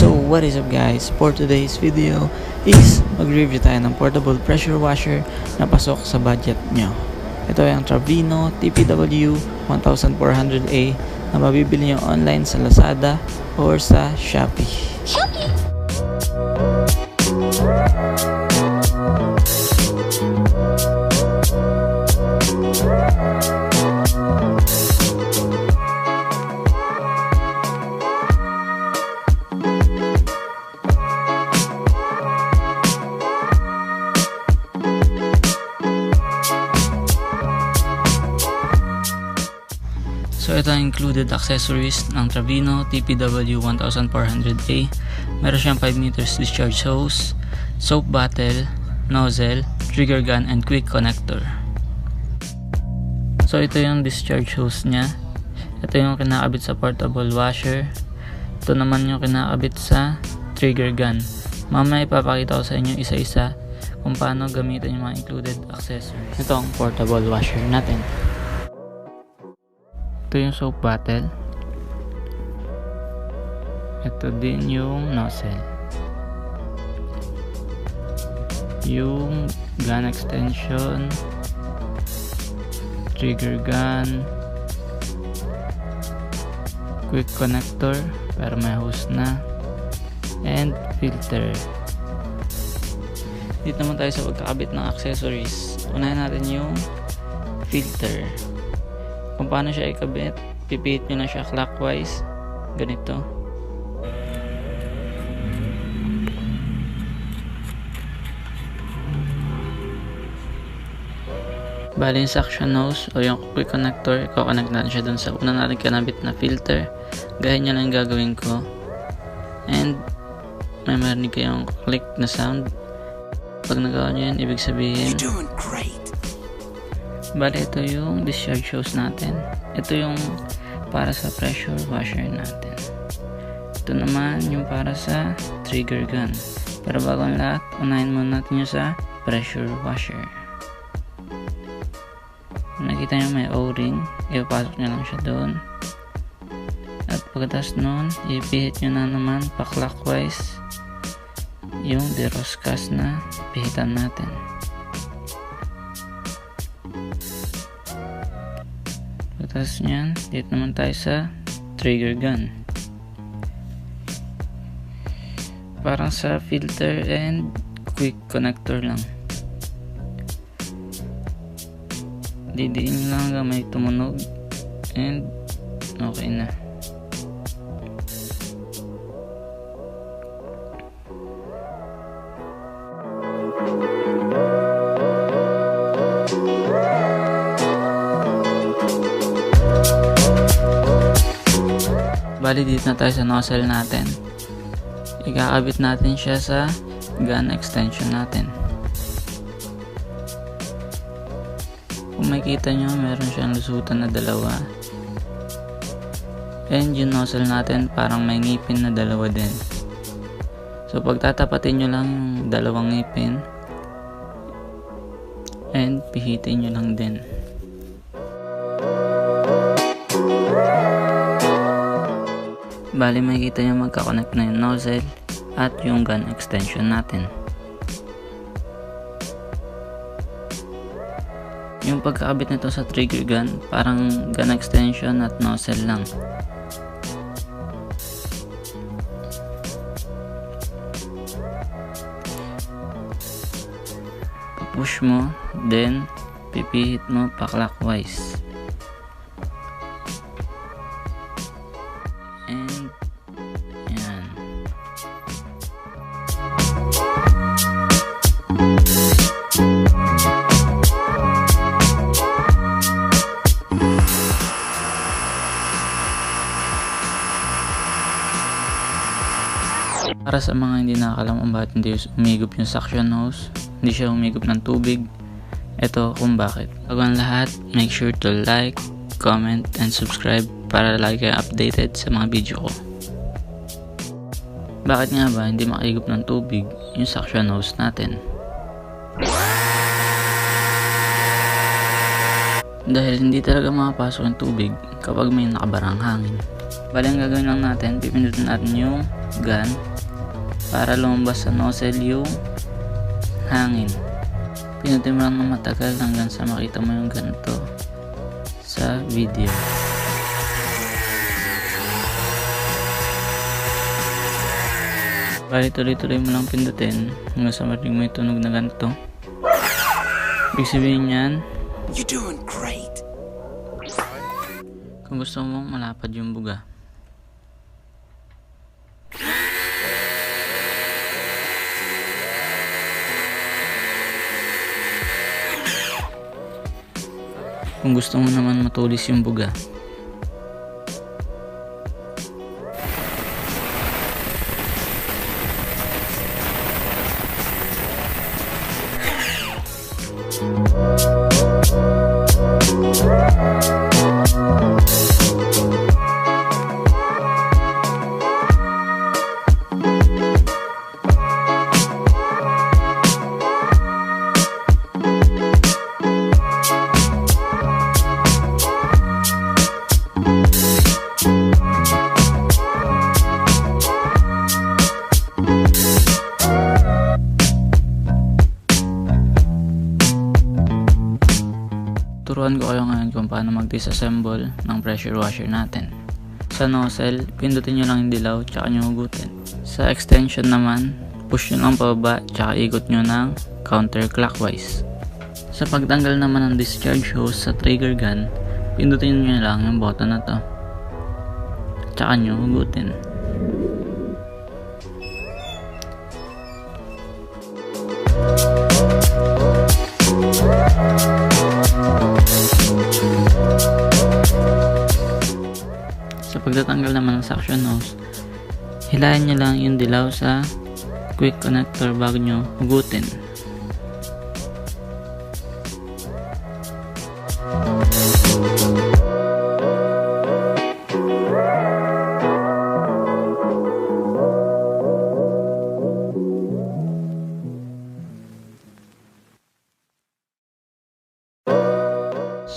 So what is up guys, for today's video is mag-review tayo ng portable pressure washer na pasok sa budget nyo. Ito ay ang Travino Tpw-1400A na mabibili nyo online sa Lazada or sa Shopee. So ito ang included accessories ng Travino Tpw-1400A. Meron siyang 5 meters discharge hose, soap bottle, nozzle, trigger gun, and quick connector. So ito yung discharge hose niya. Ito yung kinakabit sa portable washer. Ito naman yung kinakabit sa trigger gun. Mamaya ipapakita ko sa inyo isa-isa kung paano gamitin yung mga included accessories. Ito ang portable washer natin. Ito yung soap bottle. Ito din yung nozzle. Yung gun extension, trigger gun, quick connector para may hose na, and filter. Dito naman tayo sa pagkakabit ng accessories. Unahin natin yung filter. Kung paano siya ikabit, pipihit nyo na siya clockwise, ganito. Bali yung suction hose o yung quick connector, i-connect natin siya dun sa una natin kinabit na filter. Gaya nyo lang yung gagawin ko. And may marinig kayong click na sound. Pag nagawa nyo yan, ibig sabihin bali ito yung discharge hose natin. Ito yung para sa pressure washer natin. Ito naman yung para sa trigger gun. Pero bago ang lahat, unahin muna natin yung sa pressure washer. Nakita nyo may o-ring, ipapasok nyo lang siya doon. At pagkatapos nun, ipihit nyo na naman pa clockwise yung deroscas na pihitan natin. Tapos nyan, dito naman tayo sa trigger gun. Parang sa filter and quick connector lang. Didiin lang hanggang may tumunog and okay na. Bali dito na tayo sa nozzle natin. Ikakabit natin siya sa gun extension natin. Kung makikita nyo, meron siyang lusutan na dalawa. And yung nozzle natin parang may ngipin na dalawa din. So pagtatapatin nyo lang yung dalawang ngipin and pihitin nyo lang din. Bali makikita nyo magkakonect na yung nozzle at yung gun extension natin. Yung pagkakabit nito sa trigger gun, parang gun extension at nozzle lang. Push mo, then pipihit mo pa clockwise. And yan. Para sa mga hindi nakakalam kung bakit hindi umigop yung suction hose, hindi siya umigop ng tubig, ito kung bakit. Bago ang lahat, make sure to like, comment, and subscribe para lagi kayo updated sa mga video ko. Bakit nga ba hindi makahigop ng tubig yung suction hose natin? Dahil hindi talaga makapasok yung tubig kapag may nakabarang hangin. Bali ang gagawin lang natin, pipindutin natin yung gun para lumabas sa nozzle yung hangin. Pinutin mo lang ng matagal hanggang sa makita mo yung ganito sa video. Bali tuloy-tuloy mo lang pindutin hanggang sa marinig mo yung tunog na ganito. Ibig sabihin yan, you're doing great. kung gusto mong malapad yung buga. Kung gusto mo naman matulis yung buga. Turuan ko kayo ngayon kung paano mag-disassemble ng pressure washer natin. Sa nozzle, pindutin nyo lang yung dilaw tsaka nyo hugutin. Sa extension naman, push nyo lang pababa tsaka ikot nyo ng counterclockwise. Sa pagtanggal naman ng discharge hose sa trigger gun, pindutin nyo lang yung button na to tsaka nyo hugutin. Sa pagtatanggal naman ng suction hose, hilahin nyo lang yung dilaw sa quick connector bago nyo hugutin.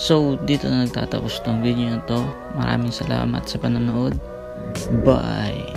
So, dito na nagtatapos tong video na to. Maraming salamat sa panonood. Bye!